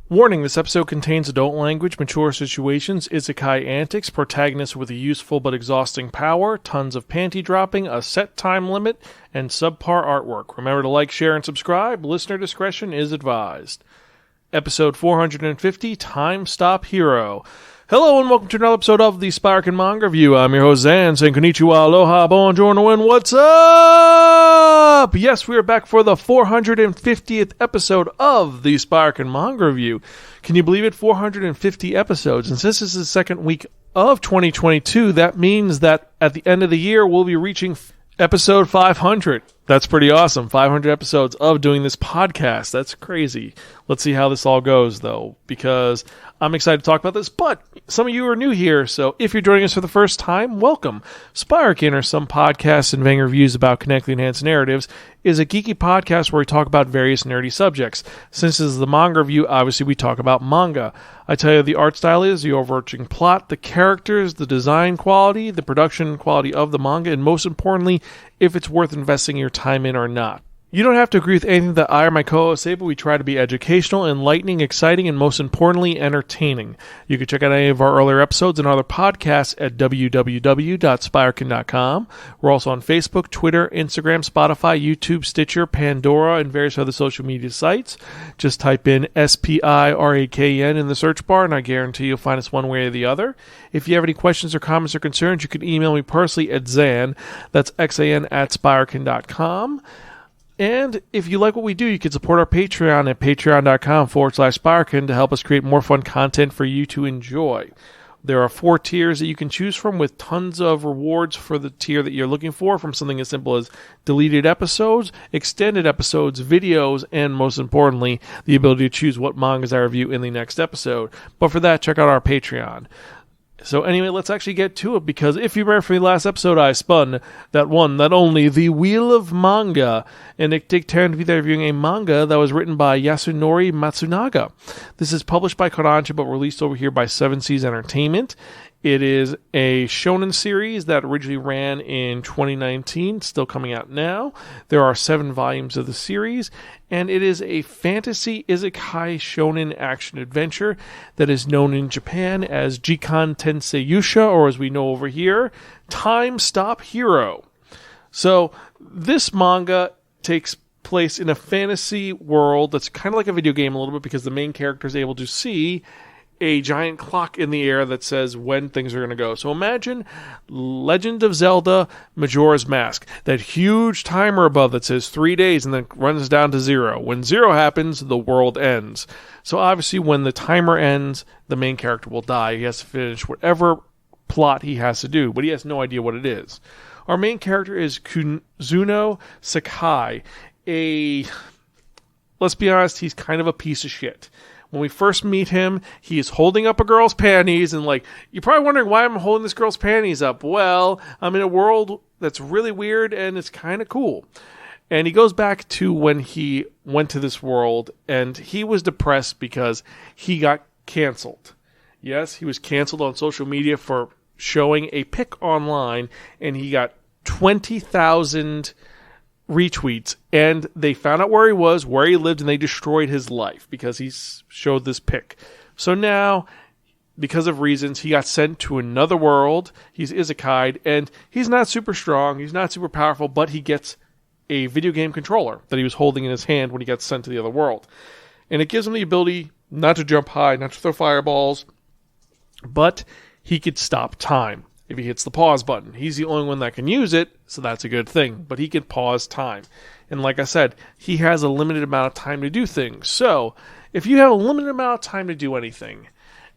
Warning, this episode contains adult language, mature situations, Isekai antics, protagonists with a useful but exhausting power, tons of panty dropping, a set time limit, and subpar artwork. Remember to like, share, and subscribe. Listener discretion is advised. Episode 450, Time Stop Hero. Hello and welcome to another episode of the Spiraken Manga Review. I'm your host Zan, saying konnichiwa, aloha, buongiorno, and what's up? Yes, we are back for the 450th episode of the Spiraken Manga Review. Can you believe it? 450 episodes. And since this is the second week of 2022, that means that at the end of the year, we'll be reaching episode 500. That's pretty awesome. 500 episodes of doing this podcast. That's crazy. Let's see how this all goes, though, because I'm excited to talk about this, but some of you are new here, so if you're joining us for the first time, welcome. Spiraken, or some podcasts and vague reviews about connectly enhanced narratives, is a geeky podcast where we talk about various nerdy subjects. Since this is the manga review, obviously we talk about manga. I tell you the art style is, the overarching plot, the characters, the design quality, the production quality of the manga, and most importantly, if it's worth investing your time in or not. You don't have to agree with anything that I or my co-hosts say, but we try to be educational, enlightening, exciting, and most importantly, entertaining. You can check out any of our earlier episodes and other podcasts at www.spiraken.com. We're also on Facebook, Twitter, Instagram, Spotify, YouTube, Stitcher, Pandora, and various other social media sites. Just type in SPIRAKN in the search bar, and I guarantee you'll find us one way or the other. If you have any questions or comments or concerns, you can email me personally at Zan, that's XAN, @spiraken.com. And if you like what we do, you can support our Patreon at patreon.com/Spiraken to help us create more fun content for you to enjoy. There are 4 tiers that you can choose from with tons of rewards for the tier that you're looking for, from something as simple as deleted episodes, extended episodes, videos, and most importantly, the ability to choose what mangas I review in the next episode. But for that, check out our Patreon. So anyway, let's actually get to it, because if you remember from the last episode, I spun that only, The Wheel of Manga, and it took turn to be there reviewing a manga that was written by Yasunori Mitsunaga. This is published by Kodansha, but released over here by 7 Seas Entertainment. It is a shonen series that originally ran in 2019, still coming out now. There are 7 volumes of the series, and it is a fantasy isekai shonen action adventure that is known in Japan as Jikan Tensei Yusha, or as we know over here, Time Stop Hero. So this manga takes place in a fantasy world that's kind of like a video game a little bit, because the main character is able to see a giant clock in the air that says when things are going to go. So imagine Legend of Zelda Majora's Mask, that huge timer above that says 3 days and then runs down to 0. When 0 happens, the world ends. So obviously when the timer ends, the main character will die. He has to finish whatever plot he has to do, but he has no idea what it is. Our main character is Kuzuno Sakai. Let's be honest, he's kind of a piece of shit. When we first meet him, he is holding up a girl's panties, and you're probably wondering why I'm holding this girl's panties up. Well, I'm in a world that's really weird, and it's kind of cool. And he goes back to when he went to this world, and he was depressed because he got canceled. Yes, he was canceled on social media for showing a pic online, and he got 20,000 retweets, and they found out where he was, where he lived, and they destroyed his life because he showed this pic. So now, because of reasons, he got sent to another world. He's isekai'd, and he's not super strong, he's not super powerful, but he gets a video game controller that he was holding in his hand when he got sent to the other world. And it gives him the ability not to jump high, not to throw fireballs, but he could stop time if he hits the pause button. He's the only one that can use it, so that's a good thing. But he can pause time. And like I said, he has a limited amount of time to do things. So, if you have a limited amount of time to do anything,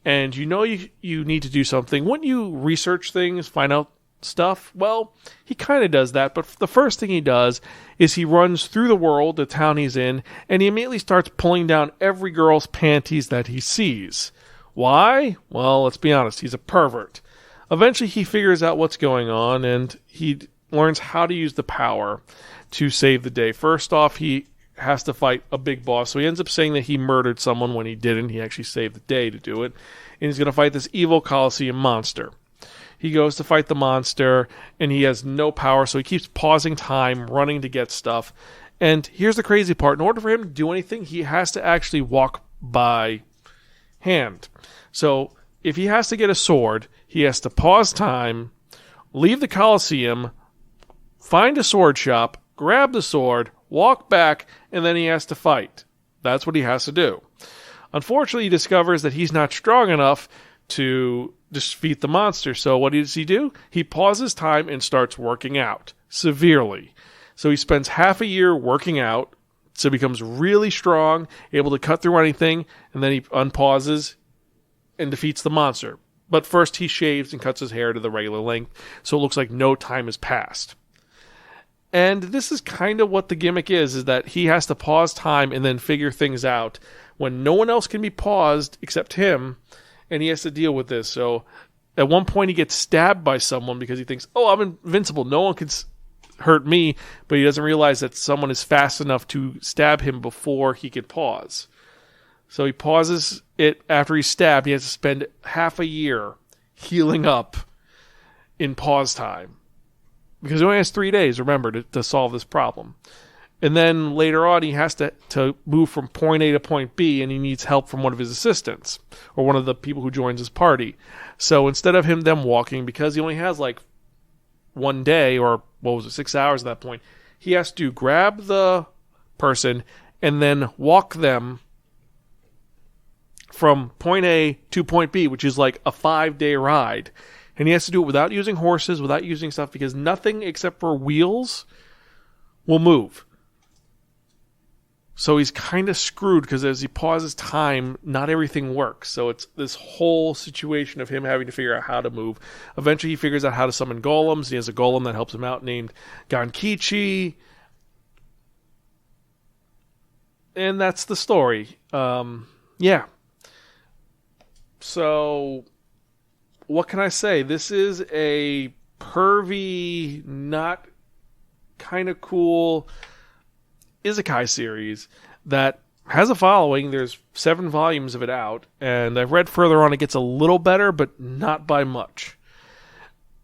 and you know you need to do something, wouldn't you research things, find out stuff? Well, he kind of does that, but the first thing he does is he runs through the world, the town he's in, and he immediately starts pulling down every girl's panties that he sees. Why? Well, let's be honest, he's a pervert. Eventually, he figures out what's going on, and he learns how to use the power to save the day. First off, he has to fight a big boss, so he ends up saying that he murdered someone when he didn't. He actually saved the day to do it, and he's going to fight this evil Colosseum monster. He goes to fight the monster, and he has no power, so he keeps pausing time, running to get stuff. And here's the crazy part. In order for him to do anything, he has to actually walk by hand. So if he has to get a sword, he has to pause time, leave the Coliseum, find a sword shop, grab the sword, walk back, and then he has to fight. That's what he has to do. Unfortunately, he discovers that he's not strong enough to defeat the monster. So what does he do? He pauses time and starts working out severely. So he spends half a year working out, so he becomes really strong, able to cut through anything, and then he unpauses and defeats the monster. But first he shaves and cuts his hair to the regular length, so it looks like no time has passed. And this is kind of what the gimmick is that he has to pause time and then figure things out when no one else can be paused except him, and he has to deal with this. So at one point he gets stabbed by someone because he thinks, oh, I'm invincible, no one can hurt me, but he doesn't realize that someone is fast enough to stab him before he can pause. So he pauses it after he's stabbed. He has to spend half a year healing up in pause time. Because he only has 3 days, remember, to solve this problem. And then later on, he has to move from point A to point B, and he needs help from one of his assistants, or one of the people who joins his party. So instead of them walking, because he only has like 1 day, or 6 hours at that point, he has to grab the person and then walk them from point A to point B, which is like a 5-day ride. And he has to do it without using horses, without using stuff, because nothing except for wheels will move. So he's kind of screwed, because as he pauses time, not everything works. So it's this whole situation of him having to figure out how to move. Eventually he figures out how to summon golems. He has a golem that helps him out named Gankichi. And that's the story. Yeah. So what can I say? This is a pervy, not kind of cool Isekai series that has a following. There's 7 volumes of it out, and I've read further on it gets a little better, but not by much.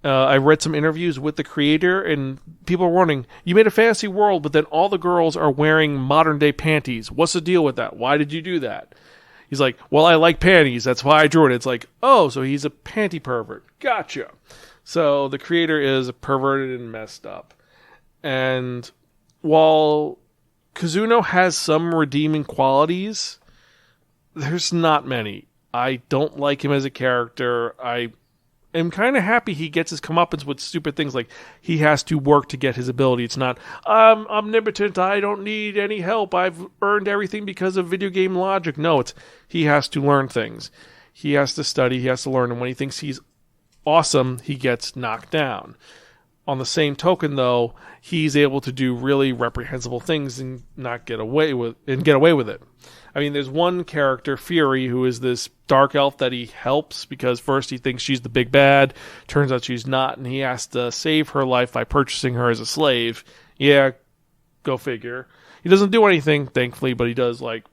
I read some interviews with the creator, and people are warning, you made a fantasy world, but then all the girls are wearing modern-day panties. What's the deal with that? Why did you do that? He's like, well, I like panties. That's why I drew it. It's like, oh, so he's a panty pervert. Gotcha. So the creator is perverted and messed up. And while Kazuno has some redeeming qualities, there's not many. I don't like him as a character. I am kind of happy he gets his comeuppance with stupid things like he has to work to get his ability. It's not, I'm omnipotent, I don't need any help, I've earned everything because of video game logic. No, it's he has to learn things. He has to study, he has to learn, and when he thinks he's awesome, he gets knocked down. On the same token, though, he's able to do really reprehensible things and get away with it. I mean, there's one character, Fury, who is this dark elf that he helps because first he thinks she's the big bad. Turns out she's not, and he has to save her life by purchasing her as a slave. Yeah, go figure. He doesn't do anything, thankfully, but he does, like...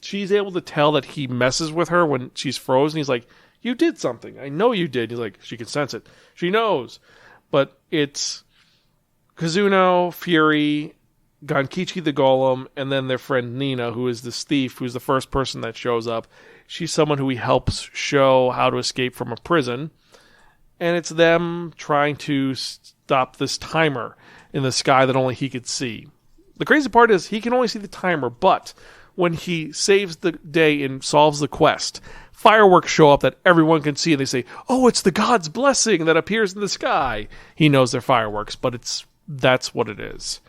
She's able to tell that he messes with her when she's frozen. He's like, you did something. I know you did. He's like, she can sense it. She knows. But it's Kazuno, Fury, Gankichi the Golem, and then their friend Nina, who is this thief, who's the first person that shows up. She's someone who he helps show how to escape from a prison. And it's them trying to stop this timer in the sky that only he could see. The crazy part is he can only see the timer, but when he saves the day and solves the quest, fireworks show up that everyone can see, and they say, oh, it's the god's blessing that appears in the sky. He knows they're fireworks, but that's what it is.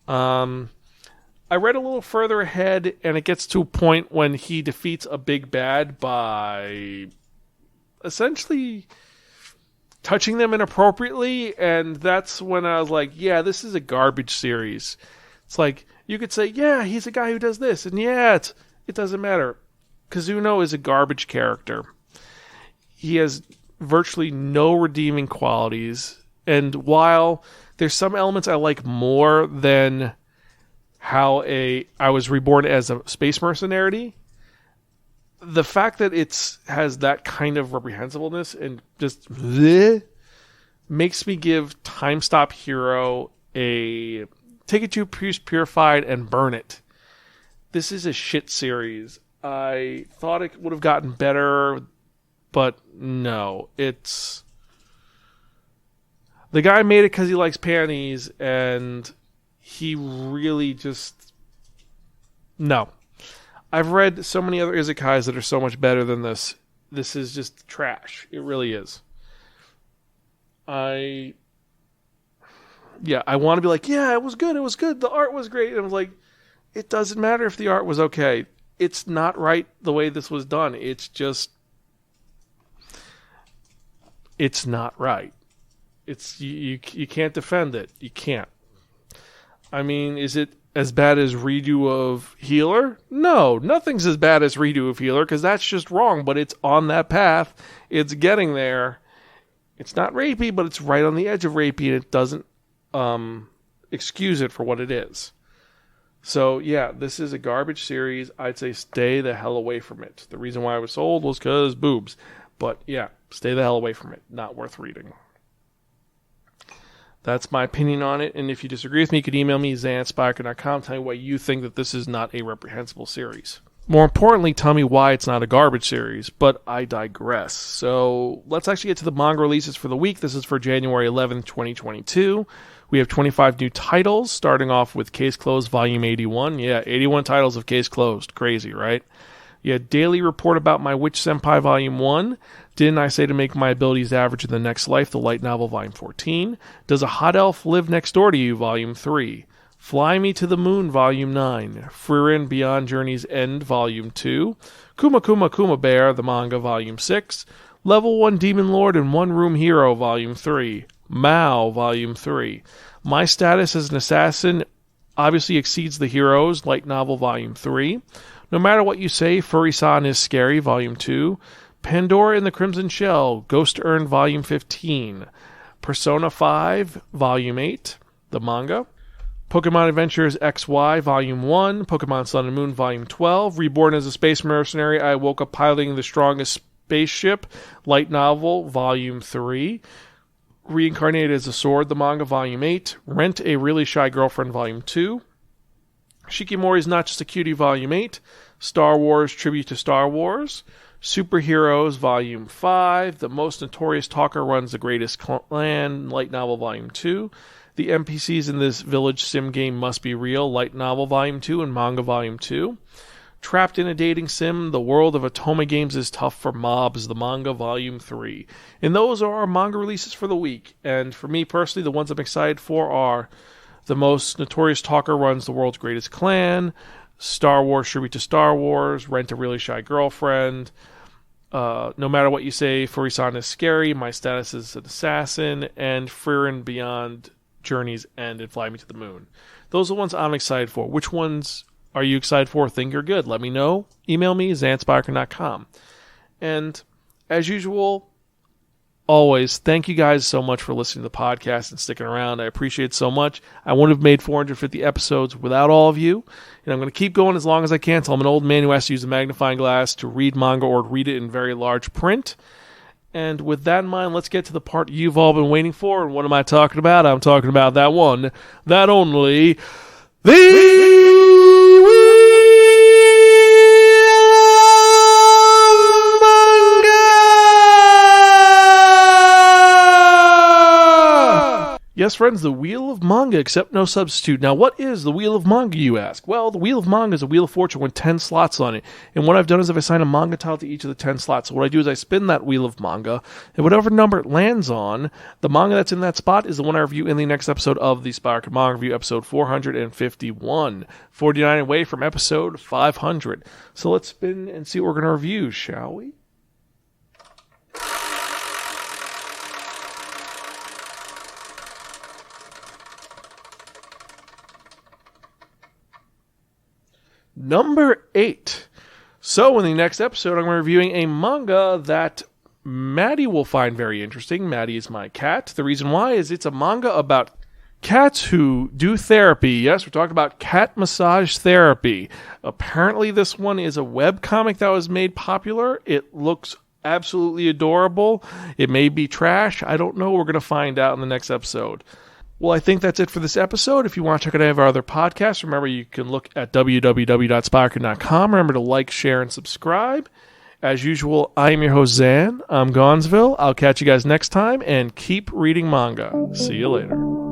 I read a little further ahead, and it gets to a point when he defeats a big bad by essentially touching them inappropriately, and that's when I was like, yeah, this is a garbage series. It's like, you could say, yeah, he's a guy who does this, and yeah, it doesn't matter. Kazuno is a garbage character. He has virtually no redeeming qualities, and while there's some elements I like more than how I was reborn as a space mercenary, the fact that it has that kind of reprehensibleness and just makes me give Time Stop Hero take it to Purified and burn it. This is a shit series. I thought it would have gotten better, but no. It's... The guy made it because he likes panties, and he really just... No. I've read so many other isekais that are so much better than this. This is just trash. It really is. I want to be like, yeah, it was good. The art was great. And I was like, it doesn't matter if the art was okay. It's not right the way this was done. It's just, it's not right. It's you can't defend it. You can't. I mean, is it as bad as redo of Healer? No, nothing's as bad as redo of Healer because that's just wrong, but it's on that path. It's getting there. It's not rapey, but it's right on the edge of rapey, and it doesn't excuse it for what it is. So, yeah, this is a garbage series. I'd say stay the hell away from it. The reason why I was sold was because boobs. But, yeah, stay the hell away from it. Not worth reading. That's my opinion on it, and if you disagree with me, you could email me, zan@spiraken.com, tell me why you think that this is not a reprehensible series. More importantly, tell me why it's not a garbage series, but I digress. So let's actually get to the manga releases for the week. This is for January 11th, 2022. We have 25 new titles, starting off with Case Closed Volume 81. Yeah, 81 titles of Case Closed. Crazy, right? You had Daily Report About My Witch Senpai Volume 1. Didn't I Say to Make My Abilities Average in the Next Life, the light novel Volume 14. Does a Hot Elf Live Next Door to You Volume 3. Fly Me to the Moon Volume 9. Frieren Beyond Journey's End Volume 2. Kuma Kuma Kuma Bear, the manga Volume 6. Level 1 Demon Lord and One Room Hero Volume 3. Mao Volume 3. My Status as an Assassin obviously exceeds the heroes, light novel Volume 3. No Matter What You Say, Furry-san is Scary Volume 2. Pandora in the Crimson Shell, Ghost Urn Volume 15. Persona 5 Volume 8, the manga. Pokemon Adventures XY Volume 1, Pokemon Sun and Moon Volume 12, Reborn as a Space Mercenary, I Woke Up Piloting the Strongest Spaceship, light novel Volume 3, Reincarnated as a Sword, the manga Volume 8, Rent a Really Shy Girlfriend Volume 2, Shikimori's Not Just a Cutie Volume 8, Star Wars Tribute to Star Wars, Superheroes Volume 5, The Most Notorious Talker Runs the Greatest Clan, light novel Volume 2, The NPCs in This Village Sim Game Must Be Real, light novel Volume 2 and manga Volume 2. Trapped in a Dating Sim, The World of Otome Games is Tough for Mobs, the manga Volume 3. And those are our manga releases for the week. And for me personally, the ones I'm excited for are The Most Notorious Talker Runs the World's Greatest Clan, Star Wars Tribute to Star Wars, Rent a Really Shy Girlfriend, No Matter What You Say, Furry-san is Scary, My Status as an Assassin, and Frieren Beyond Journey's End and Fly Me to the Moon. Those are the ones I'm excited for. Which ones are you excited for? Think you're good? Let me know. Email me, zan@spiraken.com. And as usual, always, thank you guys so much for listening to the podcast and sticking around. I appreciate it so much. I wouldn't have made 450 episodes without all of you. And I'm going to keep going as long as I can until I'm an old man who has to use a magnifying glass to read manga or read it in very large print. And with that in mind, let's get to the part you've all been waiting for. And what am I talking about? I'm talking about that one, that only, the Yes, friends, the Wheel of Manga, except no substitute. Now, what is the Wheel of Manga, you ask? Well, the Wheel of Manga is a Wheel of Fortune with 10 slots on it. And what I've done is I've assigned a manga title to each of the 10 slots. So what I do is I spin that Wheel of Manga, and whatever number it lands on, the manga that's in that spot is the one I review in the next episode of the Spiraken Manga Review, episode 451. 49 away from episode 500. So let's spin and see what we're going to review, shall we? Number 8. So in the next episode, I'm reviewing a manga that Maddie will find very interesting. Maddie is my cat. The reason why is it's a manga about cats who do therapy. Yes, we're talking about cat massage therapy. Apparently this one is a webcomic that was made popular. It looks absolutely adorable. It may be trash. I don't know. We're going to find out in the next episode. Well, I think that's it for this episode. If you want to check out any of our other podcasts, remember you can look at www.spiraken.com. Remember to like, share, and subscribe. As usual, I'm your host, Zan. I'm Gonzville. I'll catch you guys next time, and keep reading manga. See you later.